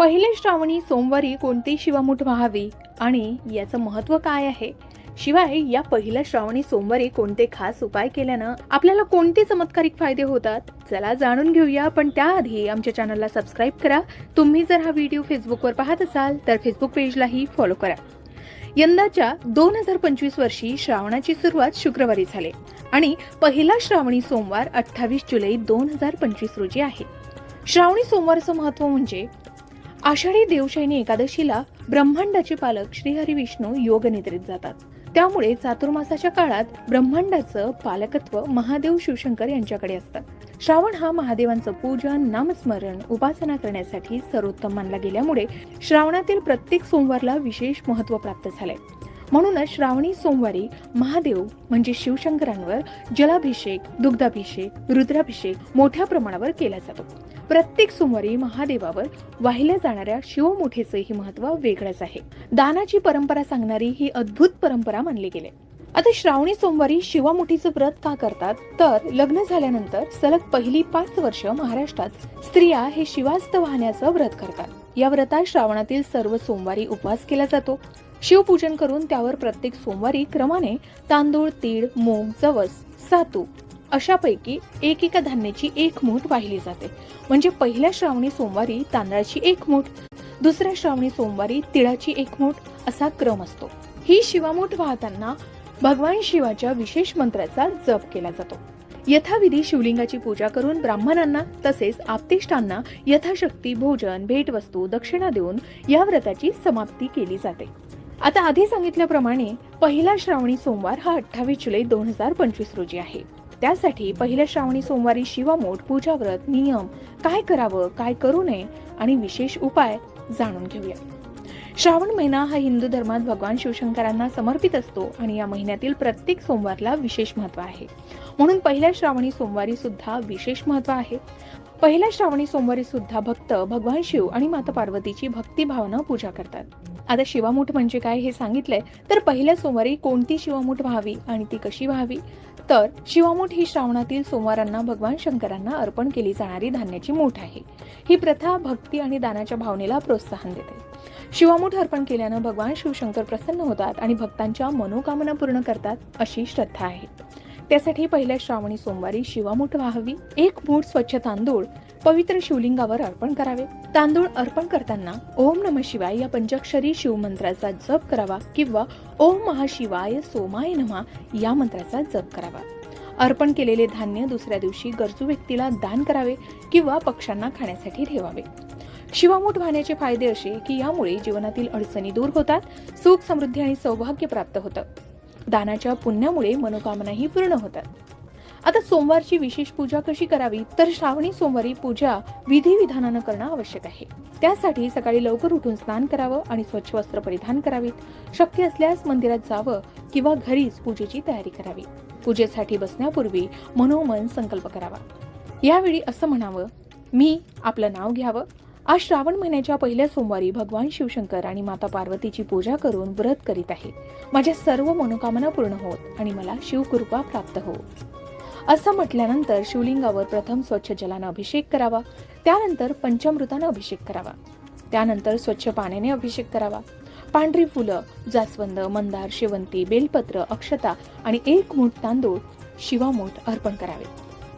पहिले श्रावणी सोमवारी कोणती शिवामूठ व्हावी आणि याचं महत्त्व काय आहे, शिवाय या पहिल्या श्रावणी सोमवारी कोणते खास उपाय केल्यानं आपल्याला कोणते चमत्कारिक फायदे होतात, चला जाणून घेऊया. पण त्याआधी आमच्या चॅनलला सबस्क्राईब करा. तुम्ही जर हा व्हिडिओ फेसबुकवर पाहत असाल तर फेसबुक पेजलाही फॉलो करा. यंदाच्या 2025 वर्षी श्रावणाची सुरुवात शुक्रवारी झाली आणि पहिला श्रावणी सोमवार 28 जुलै 2025 रोजी आहे. श्रावणी सोमवारचं महत्त्व म्हणजे आषाढी देवशयनी एकादशीला ब्रह्मांडाचे पालक श्रीहरी विष्णू योगनिद्रेत जातात. त्यामुळे चातुर्मासाच्या काळात ब्रह्मांडाचं पालकत्व महादेव शिवशंकर यांच्याकडे असतं. श्रावण हा महादेवांचं पूजन, नामस्मरण, उपासना करण्यासाठी सर्वोत्तम मानला गेल्यामुळे श्रावणातील प्रत्येक सोमवारला विशेष महत्त्व प्राप्त झालंय. म्हणूनच श्रावणी सोमवारी महादेव म्हणजे शिवशंकरांवर जलाभिषेक, दुग्धाभिषेक, रुद्राभिषेक मोठ्या प्रमाणावर केला जातो. प्रत्येक सोमवारी महादेवावर वाहिल्या जाणाऱ्या शिवमुठीचेही महत्त्व वेगळंच आहे. दानाची परंपरा सांगणारी ही अद्भुत परंपरा मानली गेली. आता श्रावणी सोमवारी शिवामुठीचं व्रत का करतात, तर लग्न झाल्यानंतर सलग पहिली 5 वर्ष महाराष्ट्रात स्त्रिया हे शिवास्त वाहण्याचं व्रत करतात. या व्रतात श्रावणातील सर्व सोमवारी उपवास केला जातो. शिवपूजन करून त्यावर प्रत्येक सोमवारी क्रमाने तांदूळ, तीळ, मूग, जवस, सातू अशापैकी एकेका धान्याची 1 मूठ वाहिली जाते. म्हणजे पहिल्या श्रावणी सोमवारी तांदळाची 1 मूठ, दुसऱ्या श्रावणी सोमवारी तिळाची 1 मूठ असा क्रम असतो. ही शिवामूठ वाहताना भगवान शिवाच्या विशेष मंत्राचा जप केला जातो. यथाविधी शिवलिंगाची पूजा करून ब्राह्मणांना तसेच आप्तेष्टांना यथाशक्ती भोजन, भेटवस्तू, दक्षिणा देऊन या व्रताची समाप्ती केली जाते. आता आधी सांगितल्याप्रमाणे पहिला श्रावणी सोमवार हा 28 जुलै 2025 रोजी आहे. त्यासाठी पहिल्या श्रावणी सोमवारी शिवामूठ, पूजा व्रत, नियम, काय करावं, काय करू नये आणि विशेष उपाय जाणून घेऊया. श्रावण महिना हा हिंदू धर्मात भगवान शिवशंकरांना समर्पित असतो आणि या महिन्यातील प्रत्येक सोमवारला विशेष महत्त्व आहे. म्हणून पहिल्या श्रावणी सोमवारी सुद्धा विशेष महत्त्व आहे. पहिल्या श्रावणी सोमवारी सुद्धा भक्त भगवान शिव आणि माता पार्वतीची भक्तिभावानं पूजा करतात. आता शिवामूठ म्हणजे काय हे सांगितलंय, तर पहिल्या सोमवारी कोणती शिवामूठ व्हावी आणि ती कशी व्हावी, तर शिवामूठ ही श्रावणातील सोमवारांना भगवान शंकरांना अर्पण केली जाणारी धान्याची मूठ आहे. ही प्रथा भक्ती आणि दानाच्या भावनेला प्रोत्साहन देते. शिवामूठ अर्पण केल्यानं भगवान शिवशंकर प्रसन्न होतात आणि भक्तांच्या मनोकामना पूर्ण करतात अशी श्रद्धा आहे. त्यासाठी पहिल्या श्रावणी सोमवारी शिवामूठ व्हावी. 1 मूठ स्वच्छ तांदूळ पवित्र शिवलिंगावर अर्पण करावे. तांदूळ अर्पण करताना ओम नमः शिवाय या पंचाक्षरी शिवमंत्राचा जप करावा किंवा ओम महाशिवाय सोमाय नमः या मंत्राचा जप करावा. अर्पण केलेले धान्य दुसऱ्या दिवशी गरजू व्यक्तीला दान करावे किंवा पक्ष्यांना खाण्यासाठी ठेवावे. शिवामूठ वाहण्याचे फायदे असे की यामुळे जीवनातील अडचणी दूर होतात, सुख, समृद्धी आणि सौभाग्य प्राप्त होतं. दानाच्या पुण्यामुळे मनोकामनाही पूर्ण होतात. आता सोमवारची विशेष पूजा कशी करावी, तर श्रावणी सोमवारी पूजा विधिविधानानं करणं आवश्यक आहे. त्यासाठी सकाळी लवकर उठून स्नान करावं आणि स्वच्छ वस्त्र परिधान करावीत. शक्य असल्यास मंदिरात जावं किंवा घरीच पूजेची तयारी करावी. पूजेसाठी बसण्यापूर्वी मनोमन संकल्प करावा. यावेळी असं म्हणावं, मी आपलं नाव घ्यावं. आज श्रावण महिन्याच्या पहिल्या सोमवारी भगवान शिवशंकर आणि माता पार्वतीची पूजा करून व्रत करीत आहे. माझ्या सर्व मनोकामना पूर्ण होत आणि मला शिवकृपा प्राप्त हो असं म्हटल्यानंतर शिवलिंगावर प्रथम स्वच्छ जलानं अभिषेक करावा. त्यानंतर पंचामृतानं अभिषेक करावा. त्यानंतर स्वच्छ पाण्याने अभिषेक करावा. पांढरी फुलं, जास्वंद, मंदार, शेवंती, बेलपत्र, अक्षता आणि 1 मूठ तांदूळ शिवामूठ अर्पण करावे.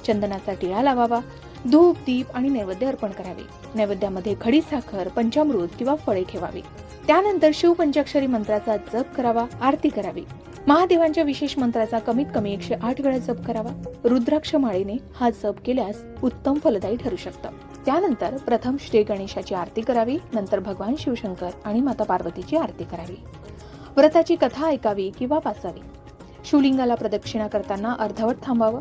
चंदनाचा टिळा लावावा. धूप, दीप आणि नैवेद्य अर्पण करावे. नैवेद्यामध्ये खडी साखर, पंचामृत किंवा फळे ठेवावी. त्यानंतर शिव पंचाक्षरी मंत्राचा जप करावा. आरती करावी. महादेवांच्या विशेष मंत्राचा कमीत कमी 108 वेळा जप करावा. रुद्राक्ष माळेने हा जप केल्यास उत्तम फलदायी ठरू शकतं. त्यानंतर प्रथम श्री गणेशाची आरती करावी. नंतर भगवान शिवशंकर आणि माता पार्वतीची आरती करावी. व्रताची कथा ऐकावी किंवा वाचावी. शिवलिंगाला प्रदक्षिणा करताना अर्धवट थांबावं.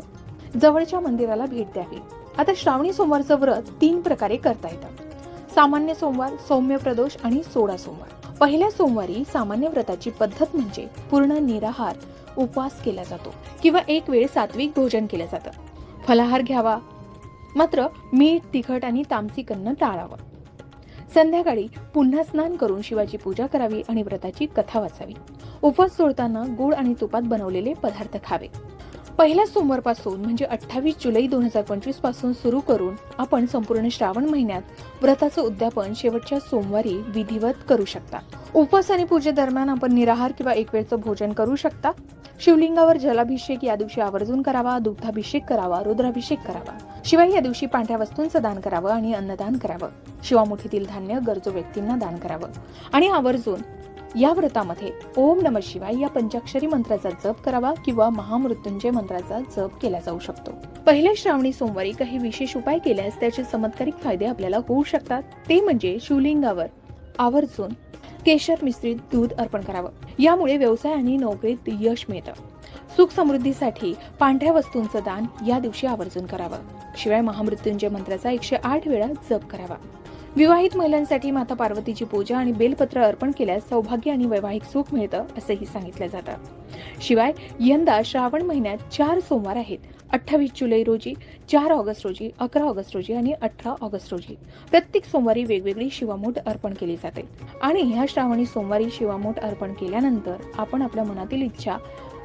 जवळच्या मंदिराला भेट द्यावी. आता श्रावणी सोमवारचं व्रत 3 प्रकारे करता येतं. सामान्य सोमवार, सौम्य प्रदोष आणि सोळा सोमवार. पहिल्या सोमवारी सामान्य व्रताची पद्धत म्हणजे पूर्ण निराहार उपवास केला जातो किंवा 1 वेळ सात्विक भोजन केलं जातं. फलाहार घ्यावा, मात्र मीठ, तिखट आणि तामसिक अन्न टाळावं. संध्याकाळी पुन्हा स्नान करून शिवाची पूजा करावी आणि व्रताची कथा वाचावी. उपवास सोडताना गुळ आणि तुपात बनवलेले पदार्थ खावे. पहिल्या सोमवारपासून म्हणजे 28 जुलै 2025 पासून सुरू करून आपण संपूर्ण श्रावण महिन्यात व्रताचं उद्यापन शेवटच्या सोमवारी विधिवत करू शकता. उपवास आणि पूजेदरम्यान आपण निराहार किंवा एक वेळचं भोजन करू शकता. शिवलिंगावर जलाभिषेक या दिवशी आवर्जून करावा, दुग्धाभिषेक करावा, रुद्राभिषेक करावा. शिवाय या दिवशी पांढऱ्या वस्तूंचं दान करावं आणि अन्नदान करावं. शिवामुठीतील धान्य गरजू व्यक्तींना दान करावं आणि आवर्जून या व्रतामध्ये ओम नमः शिवाय या पंचाक्षरी मंत्राचा जप करावा किंवा महामृत्युंजय मंत्राचा जप केला जाऊ शकतो. पहिल्या श्रावणी सोमवारी काही विशेष उपाय केल्यास त्याचे चमत्कारिक फायदे आपल्याला होऊ शकतात. ते म्हणजे शिवलिंगावर आवर्जून केशर मिश्रित दूध अर्पण करावं. यामुळे व्यवसाय आणि नोकरीत यश मिळतं. सुख समृद्धीसाठी पांढऱ्या वस्तूंचं दान या दिवशी आवर्जून करावं. शिवाय महामृत्युंजय मंत्राचा 108 वेळा जप करावा. विवाहित महिलांसाठी माता पार्वतीची पूजा आणि बेलपत्र अर्पण केल्यास सौभाग्य आणि वैवाहिक सुख मिळतं असंही सांगितलं जातं. शिवाय यंदा श्रावण महिन्यात 4 सोमवार आहेत. 28 जुलै रोजी, 4 ऑगस्ट रोजी, 11 ऑगस्ट रोजी आणि 18 ऑगस्ट रोजी. प्रत्येक सोमवारी वेगवेगळी शिवामूठ अर्पण केली जाते आणि ह्या श्रावणी सोमवारी शिवामूठ अर्पण केल्यानंतर आपण आपल्या मनातील इच्छा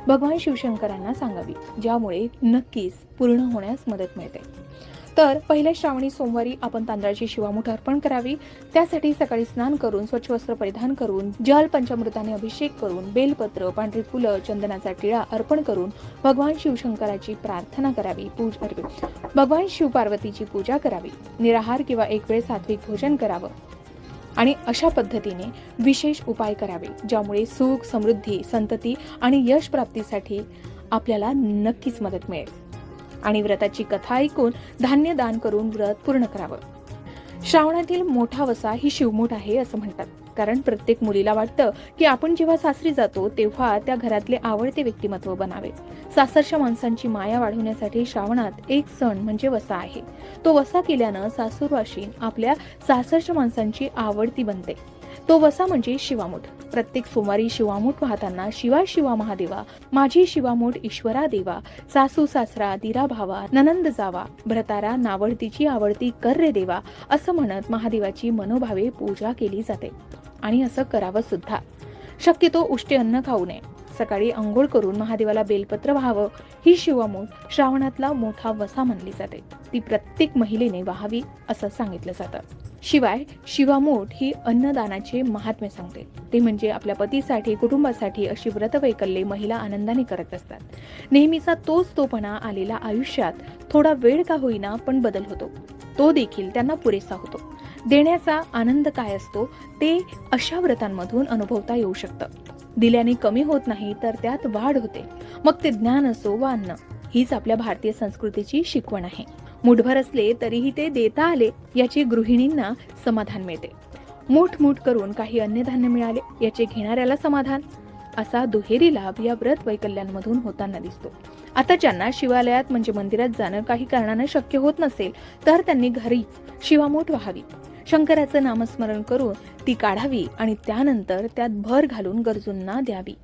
भगवान शिवशंकरांना सांगावी, ज्यामुळे नक्कीच पूर्ण होण्यास मदत मिळते. तर पहिल्या श्रावणी सोमवारी आपण तांदळाची शिवामूठ अर्पण करावी. त्यासाठी सकाळी स्नान करून स्वच्छ वस्त्र परिधान करून जल पंचामृताने अभिषेक करून बेलपत्र, पांढरी फुलं, चंदनाचा टिळा अर्पण करून भगवान शिवशंकराची प्रार्थना करावी. भगवान शिव पार्वतीची पूजा करावी. निराहार किंवा एक वेळ सात्विक भोजन करावं आणि अशा पद्धतीने विशेष उपाय करावे, ज्यामुळे सुख, समृद्धी, संतती आणि यश प्राप्तीसाठी आपल्याला नक्कीच मदत मिळेल. आणि व्रताची कथा ऐकून धान्य दान करून व्रत पूर्ण करावं. श्रावणातील मोठा वसा ही शिवमूठ आहे असं म्हणतात, कारण प्रत्येक मुलीला वाटतं की आपण जेव्हा सासरी जातो तेव्हा त्या घरातले आवडते व्यक्तिमत्व बनावे. सासरच्या माणसांची माया वाढवण्यासाठी श्रावणात एक सण म्हणजे वसा आहे. तो वसा केल्यानं सासूरवाशीण आपल्या सासरच्या माणसांची आवडती बनते. तो वसा म्हणजे शिवामूठ. प्रत्येक सोमवारी शिवामूठ वाहताना शिवा शिवा महादेवा, माझी शिवामूठ ईश्वरा देवा, सासू सासरा दिरा भावा, ननंद जावा, भ्रतारा नावडतीची आवडती कर रे देवा असं म्हणत महादेवाची मनोभावे पूजा केली जाते. आणि असं करावं सुद्धा. शक्यतो उष्टे अन्न खाऊ नये. सकाळी अंघोळ करून महादेवाला बेलपत्र व्हावं. ही शिवामूठ श्रावणातला मोठा वसा मानली जाते. ती प्रत्येक महिलेने व्हावी असं सांगितलं जातं. शिवाय शिवामूठ ही अन्नदानाचे महात्म्य सांगते. ते म्हणजे आपल्या पतीसाठी, कुटुंबासाठी अशी व्रतवैकल्ये महिला आनंदाने करत असतात. नेहमीचा तोपणा आलेला आयुष्यात थोडा वेळ का होईना पण बदल होतो. तो देखील त्यांना पुरेसा होतो. देण्याचा आनंद काय असतो ते अशा व्रतांमधून अनुभवता येऊ शकतं. दिल्याने कमी होत नाही तर त्यात वाढ होते. मग ते ज्ञान असो वा अन्न. हीच आपल्या भारतीय संस्कृतीची शिकवण आहे. मुठभर असले तरीही ते देता आले याची गृहिणींना समाधान मिळते. मूठ करून काही अन्नधान्य मिळाले याचे घेणाऱ्याला समाधान. असा दुहेरी लाभ या व्रत वैकल्यांमधून होताना दिसतो. आता ज्यांना शिवालयात म्हणजे मंदिरात जाणं काही कारणाने शक्य होत नसेल तर त्यांनी घरीच शिवामूठ व्हावी. शंकराचं नामस्मरण करून ती काढावी आणि त्यानंतर त्यात भर घालून गरजूंना द्यावी.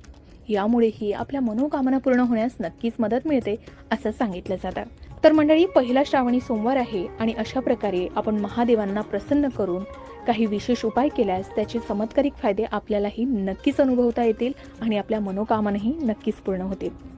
यामुळेही आपल्या मनोकामना पूर्ण होण्यास नक्कीच मदत मिळते असं सांगितलं जातं. तर मंडळी, पहिला श्रावणी सोमवार आहे आणि अशा प्रकारे आपण महादेवांना प्रसन्न करून काही विशेष उपाय केल्यास त्याचे चमत्कारिक फायदे आपल्यालाही नक्कीच अनुभवता येतील आणि आपल्या मनोकामनाही नक्कीच पूर्ण होतील.